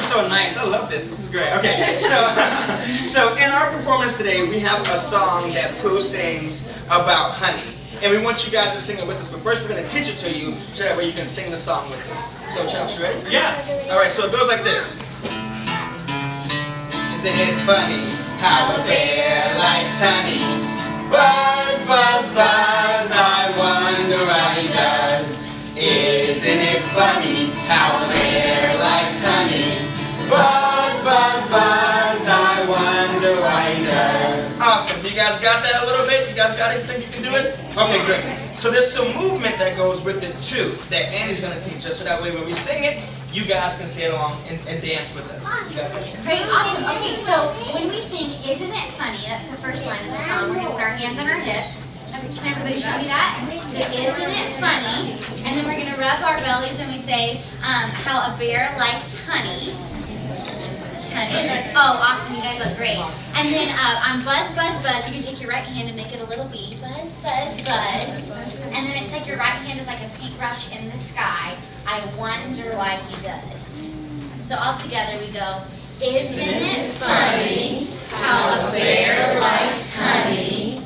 so nice. I love this. This is great. Okay, so in our performance today, we have a song that Pooh sings about honey. And we want you guys to sing it with us. But first, we're going to teach it to you so that way you can sing the song with us. So, Chuck, you ready? Yeah. All right, so it goes like this. Isn't it funny how a bear likes honey? Buzz, buzz, buzz, I wonder why he does. Isn't it funny how a bear likes honey? Buzz, buzz, buzz, I wonder why he does. Awesome. You guys got that a little bit? You guys got it? You think you can do it? Okay, great. So there's some movement that goes with it too that Andy's going to teach us, so that way when we sing it, you guys can sing along and dance with us. You guys got it? Great, awesome. Okay, so when we sing Isn't It Funny, that's the first line of the song, we're going to put our hands on our hips. Can everybody show me that? So isn't it funny? And then we're going to rub our bellies and we say how a bear likes honey. Honey. Oh, awesome. You guys look great. And then on buzz, buzz, buzz, you can take your right hand and make it a little bee. Buzz, buzz, buzz. And then it's like your right hand is like a paintbrush in the sky. I wonder why he does. So all together we go, isn't it funny how a bear likes honey?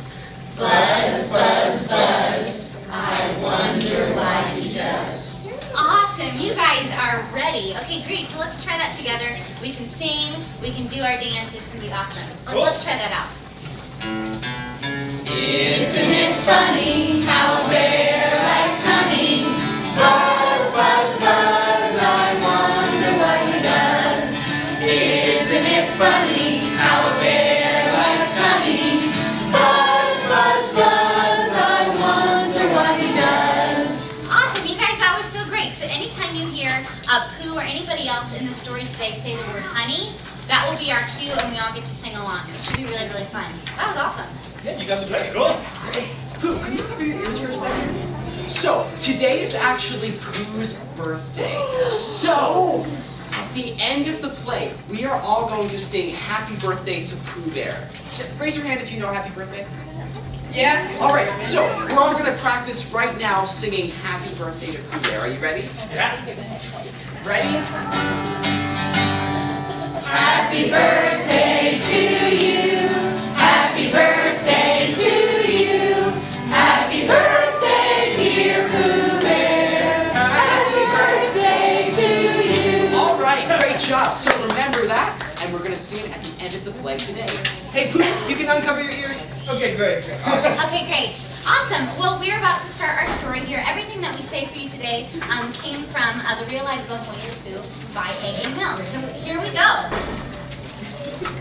Buzz, buzz, buzz, I wonder why he does. Awesome, you guys are ready. Okay, great, so let's try that together. We can sing, we can do our dance, it's going to be awesome. Let's try that out. Isn't it funny how a bear likes honey? Buzz, buzz, buzz, I wonder why he does. Isn't it funny how a bear likes honey? Buzz, buzz, buzz, I wonder why he does. Awesome, you guys, that was so great. So anytime you hear Pooh or anybody else in the story today say the word honey, that will be our cue and we all get to sing along. It should be really, really fun. That was awesome. Yeah, you guys are great. Cool. Pooh, can you cover your ears for a second? So, today is actually Pooh's birthday. So, at the end of the play, we are all going to sing Happy Birthday to Pooh Bear. Just raise your hand if you know Happy Birthday. Yeah? Alright, so we're all going to practice right now singing Happy Birthday to Pooh Bear. Are you ready? Yeah. Ready? Happy birthday to you. Happy birthday to you. Happy birthday, dear Pooh Bear. Happy birthday to you. All right, great job. So remember that, and we're going to sing it at the end of the play today. Hey, Pooh, you can uncover your ears. Okay, great. Awesome. Okay, great. Awesome. Well, we're about to start our story here. Everything that we say for you today came from the real life book Winnie-the-Pooh by A.A. Milne. So here we go.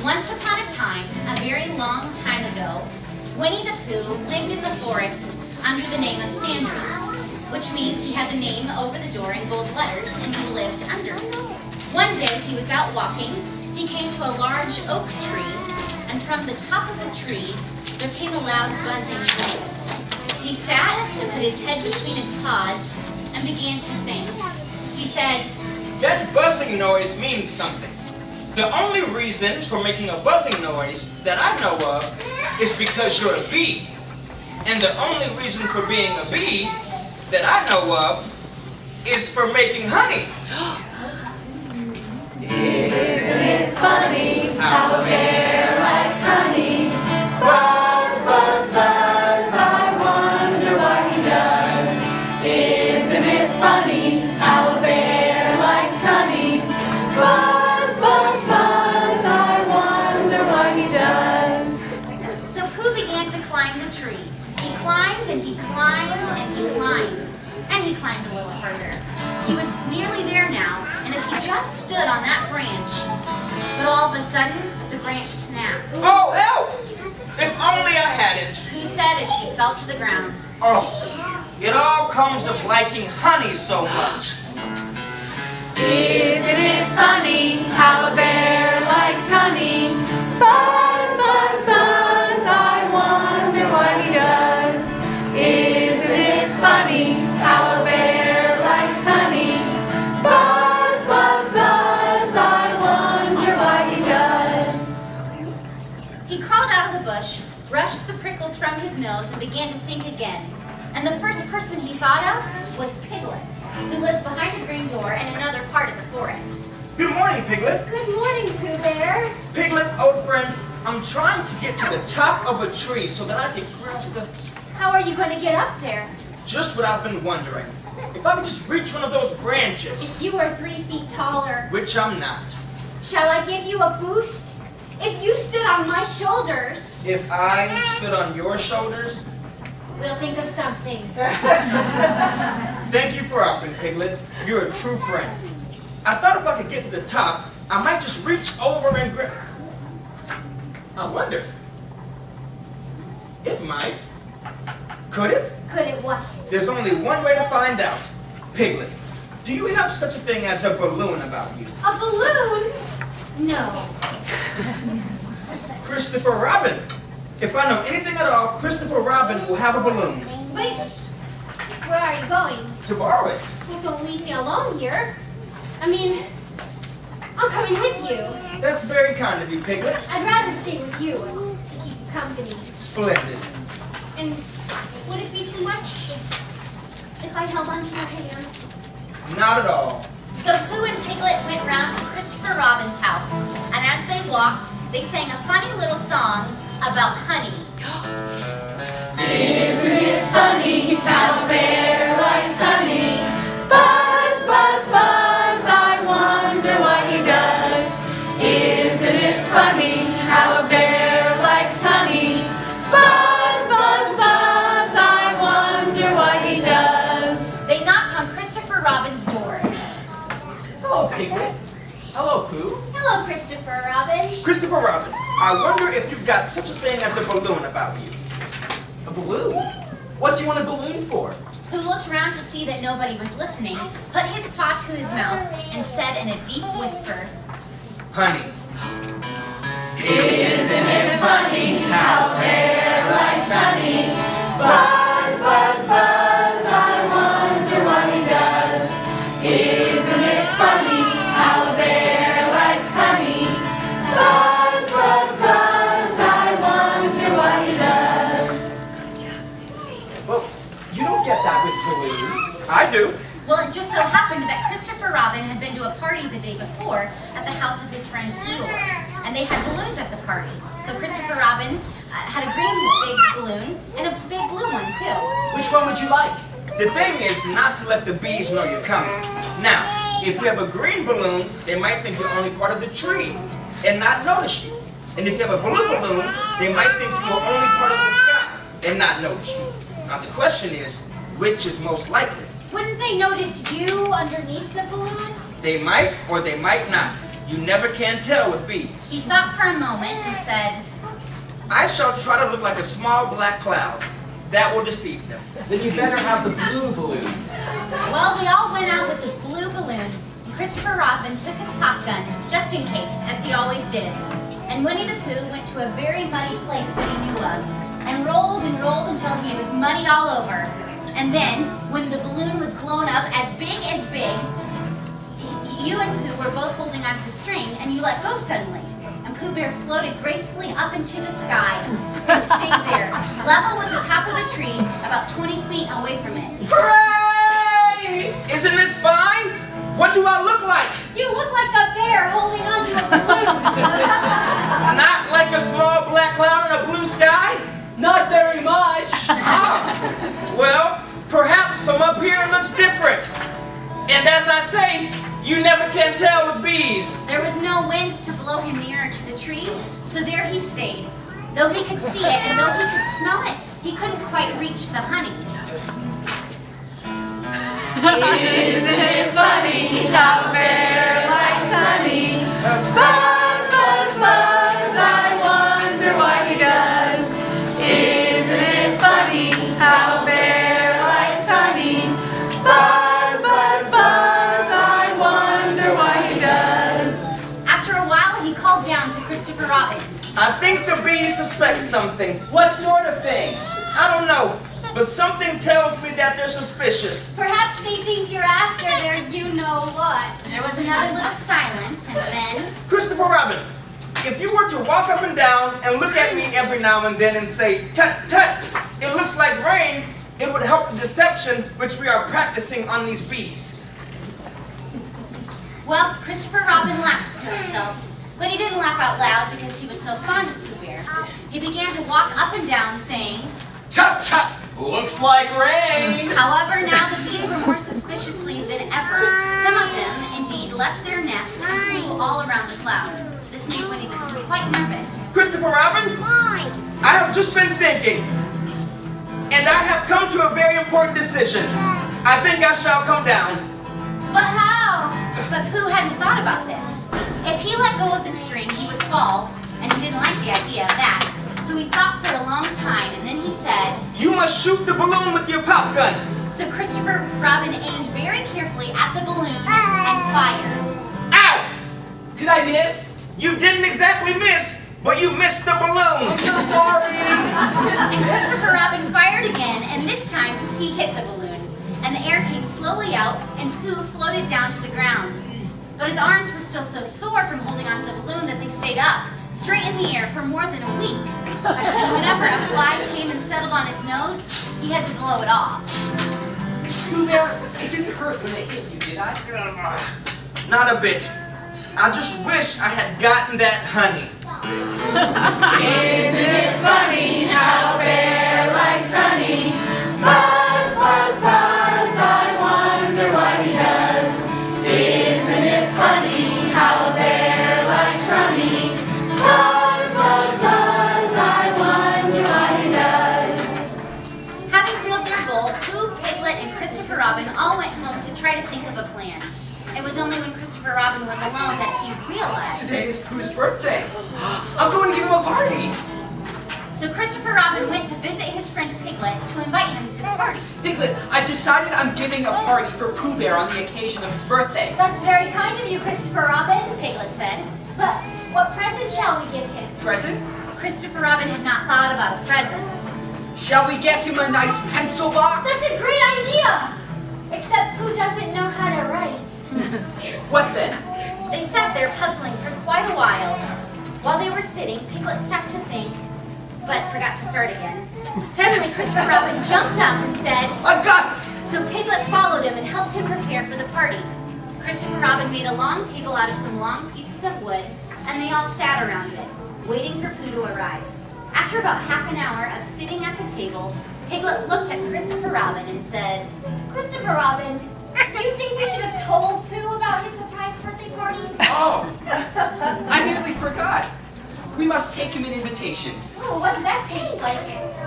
Once upon a time, a very long time ago, Winnie-the-Pooh lived in the forest under the name of Sandals, which means he had the name over the door in gold letters and he lived under it. One day he was out walking, he came to a large oak tree, and from the top of the tree there came a loud buzzing noise. He sat and put his head between his paws and began to think. He said, That buzzing noise means something. The only reason for making a buzzing noise that I know of is because you're a bee. And the only reason for being a bee that I know of is for making honey. Isn't it funny how a bear likes honey? Buzz, buzz, buzz, I wonder why he does. Isn't it funny how a bear likes honey? Buzz, buzz, buzz, I wonder why he does. So Pooh began to climb the tree. He climbed and he climbed and he climbed. And he climbed a little further. He was nearly there now, and if he just stood on that branch, but all of a sudden, the branch snapped. Oh, help! If only I had it. Pooh said as he fell to the ground. Oh, it all comes of liking honey so much. Isn't it funny how a bear likes honey? Buzz, buzz, buzz, I wonder what he does. Isn't it funny how a bear likes honey? Buzz, buzz, buzz, I wonder why he does. He crawled out of the bush, brushed the prickles from his nose, and began to think again. And the first person he thought of was Piglet, who lived behind the green door in another part of the forest. Good morning, morning, Piglet. Good morning, Pooh Bear. Piglet, old friend, I'm trying to get to the top of a tree so that I can grab the... How are you going to get up there? Just what I've been wondering. If I could just reach one of those branches. If you were 3 feet taller. Which I'm not. Shall I give you a boost? If you stood on my shoulders. If I stood on your shoulders? We'll think of something. Thank you for offering, Piglet. You're a true friend. I thought if I could get to the top, I might just reach over and grab... I wonder. It might. Could it? Could it what? There's only one way to find out. Piglet, do you have such a thing as a balloon about you? A balloon? No. Christopher Robin. If I know anything at all, Christopher Robin will have a balloon. Wait. Where are you going? To borrow it. Well, don't leave me alone here. I mean, I'm coming with you. That's very kind of you, Piglet. I'd rather stay with you to keep you company. Splendid. And would it be too much if I held onto your hand? Not at all. So Pooh and Piglet went round to Christopher Robin's house, and as they walked, they sang a funny little song about honey. Isn't it funny how a bear likes honey? Buzz, buzz, buzz, I wonder why he does. Isn't it funny how a bear likes honey? Buzz, buzz, buzz, I wonder why he does. They knocked on Christopher Robin's door. Hello, Piglet. Hello, Pooh. Hello, Christopher Robin. Christopher Robin, I wonder if you've got such a thing as a balloon about you. A balloon? What do you want a balloon for? Pooh looked around to see that nobody was listening, put his paw to his mouth, and said in a deep whisper, Honey. Isn't it funny how a bear likes honey? Buzz, buzz, buzz, I wonder why he does. Isn't it funny how a bear likes honey? Buzz, buzz, buzz, I wonder why he does. Well, you don't get that with balloons. I do. Well, it just so happened that Christopher Robin had been to a party the day before at the house of his friend Eeyore, and they had balloons at the party. So Christopher Robin had a green big balloon and a big blue one too. Which one would you like? The thing is not to let the bees know you're coming. Now, if you have a green balloon, they might think you're only part of the tree and not notice you. And if you have a blue balloon, they might think you're only part of the sky and not notice you. Now the question is, which is most likely? Wouldn't they notice you underneath the balloon? They might or they might not. You never can tell with bees. He thought for a moment and said, I shall try to look like a small black cloud. That will deceive them. Then you better have the blue balloon. well, they all went out with the blue balloon, and Christopher Robin took his pop gun, just in case, as he always did. And Winnie-the-Pooh went to a very muddy place that he knew of, and rolled until he was muddy all over. And then, when the balloon was blown up as big, you and Pooh were both holding onto the string, and you let go suddenly. And Pooh Bear floated gracefully up into the sky and stayed there, level with the top of the tree, about 20 feet away from it. Hooray! Isn't this fine? What do I look like? You look like a bear holding onto a balloon. Not like a small black cloud in a blue sky? Not very much. Well, perhaps from up here it looks different. And as I say, you never can tell with bees. There was no wind to blow him nearer to the tree, so there he stayed. Though he could see it and though he could smell it, he couldn't quite reach the honey. Isn't it funny how a bear likes honey? Buzz, buzz, buzz, I wonder why he does. Isn't it funny how a bear likes honey? Buzz, buzz, buzz, I wonder why he does. After a while, he called down to Christopher Robin. I think the bees suspect something. What sort of thing? I don't know, but something tells me that they're suspicious. Perhaps they think you're after their you-know-what. There was another little silence, and then... Christopher Robin, if you were to walk up and down and look at me every now and then and say, tut, tut, it looks like rain, it would help the deception which we are practicing on these bees. Well, Christopher Robin laughed to himself, but he didn't laugh out loud because he was so fond of Pooh Bear. He began to walk up and down saying, "Tut tut! Looks like rain!" However, now the bees were more suspiciously than ever. Some of them, indeed, left their nest and flew all around the cloud. This made Winnie-the-Pooh quite nervous. Christopher Robin, I have just been thinking, and I have come to a very important decision. I think I shall come down. But how? But Pooh hadn't thought about this. If he let go of the string, he would fall, and he didn't like the idea of that. So he thought for a long time, and then he said, "You must shoot the balloon with your pop gun." So Christopher Robin aimed very carefully at the balloon and fired. Ow! Did I miss? You didn't exactly miss, but you missed the balloon. I'm so sorry. And Christopher Robin fired again, and this time he hit the balloon. And the air came slowly out, and Pooh floated down to the ground. But his arms were still so sore from holding onto the balloon that they stayed up, straight in the air for more than a week. And whenever a fly came and settled on his nose, he had to blow it off. Pooh Bear, it didn't hurt when it hit you, did I? Not a bit. I just wish I had gotten that honey. Isn't it funny how a bear likes honey? Buzz, buzz, buzz, I wonder why he does. Isn't it funny how a bear likes honey? Buzz, buzz, buzz, I wonder why he does. Having filled their goal, Pooh, Piglet, and Christopher Robin all went home to try to think of a plan. It was only when Christopher Robin was alone that he realized. Today is Pooh's birthday. I'm going to give him a party. So Christopher Robin went to visit his friend Piglet to invite him to the party. Piglet, I've decided I'm giving a party for Pooh Bear on the occasion of his birthday. That's very kind of you, Christopher Robin. Piglet said. But what present shall we give him? Present? Christopher Robin had not thought about a present. Shall we get him a nice pencil box? That's a great idea! Except Pooh doesn't know how to write. What then? They sat there puzzling for quite a while. While they were sitting, Piglet stopped to think, but forgot to start again. Suddenly, Christopher Robin jumped up and said, I've got it! So Piglet followed him and helped him prepare for the party. Christopher Robin made a long table out of some long pieces of wood, and they all sat around it, waiting for Pooh to arrive. After about half an hour of sitting at the table, Piglet looked at Christopher Robin and said, Christopher Robin, do you think we should have told Pooh about his surprise birthday party? Oh! I nearly forgot. We must take him an invitation. Oh, what does that taste like?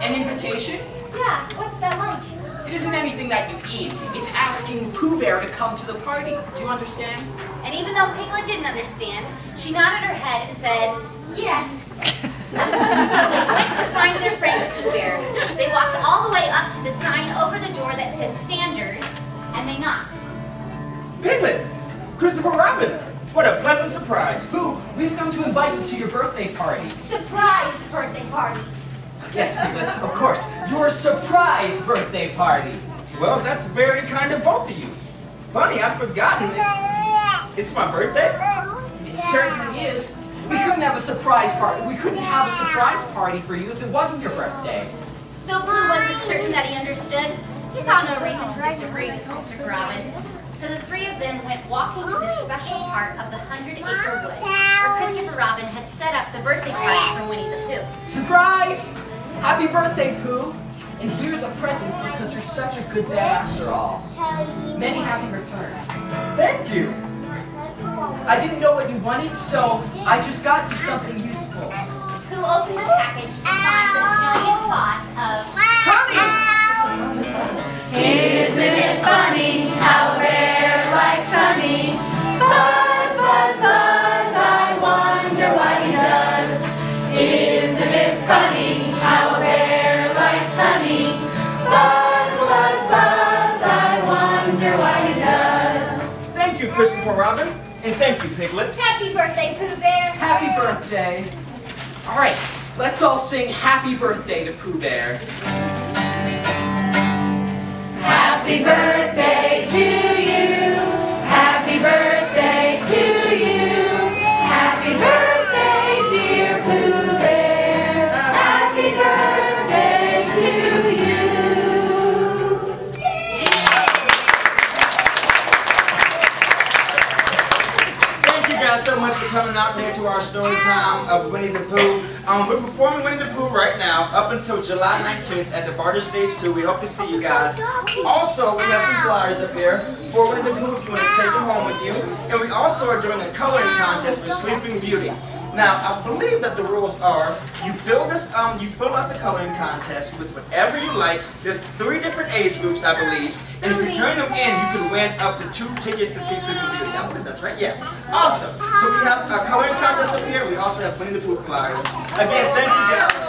An invitation? Yeah, what's that like? It isn't anything that you eat. It's asking Pooh Bear to come to the party. Do you understand? and even though Piglet didn't understand, she nodded her head and said, Yes. So they went to find their friend Pooh Bear. They walked all the way up to the sign over the door that said Sanders, and they knocked. Piglet! Christopher Robin! What a pleasant surprise! Pooh, we've come to invite you to your birthday party. Surprise birthday party. Yes, Piglet, of course. Your surprise birthday party. Well, that's very kind of both of you. Funny, I'd forgotten it. It's my birthday? It certainly is. We couldn't have a surprise party. We couldn't have a surprise party for you if it wasn't your birthday. Though Pooh wasn't certain that he understood, he saw no reason to disagree with Christopher Robin. So the three of them went walking to this special part of the 100-acre wood, where Christopher Robin had set up the birthday party for Winnie-the-Pooh. Surprise! Happy birthday, Pooh! And here's a present because you're such a good dad after all. Many happy returns. Thank you! I didn't know what you wanted, so I just got you something useful. Pooh opened the package to find the giant pot of Honey! Isn't it funny how a bear likes honey? Buzz, buzz, buzz, I wonder why he does. Isn't it funny how a bear likes honey? Buzz, buzz, buzz, I wonder why he does. Thank you, Christopher Robin. And thank you, Piglet. Happy birthday, Pooh Bear. Happy birthday! All right, let's all sing happy birthday to Pooh Bear. Happy birthday to you. Happy birthday to you. Happy birthday, dear Pooh Bear. Happy birthday to you. guys so much for coming out today to our story time of Winnie-the-Pooh. We're performing Winnie-the-Pooh right now up until July 19th at the Barter Stage 2. We hope to see you guys. Also, we have some flyers up here for Winnie-the-Pooh if you want to take them home with you. And we also are doing a coloring contest for Sleeping Beauty. Now, I believe that the rules are you fill out the coloring contest with whatever you like. There's 3 different age groups, I believe. And if you turn them in, you can win up to 2 tickets to see Sleeping Beauty. I believe that's right. Yeah. Awesome. So we have a coloring contest up here. We also have Winnie-the-Pooh flyers. Again, thank you guys.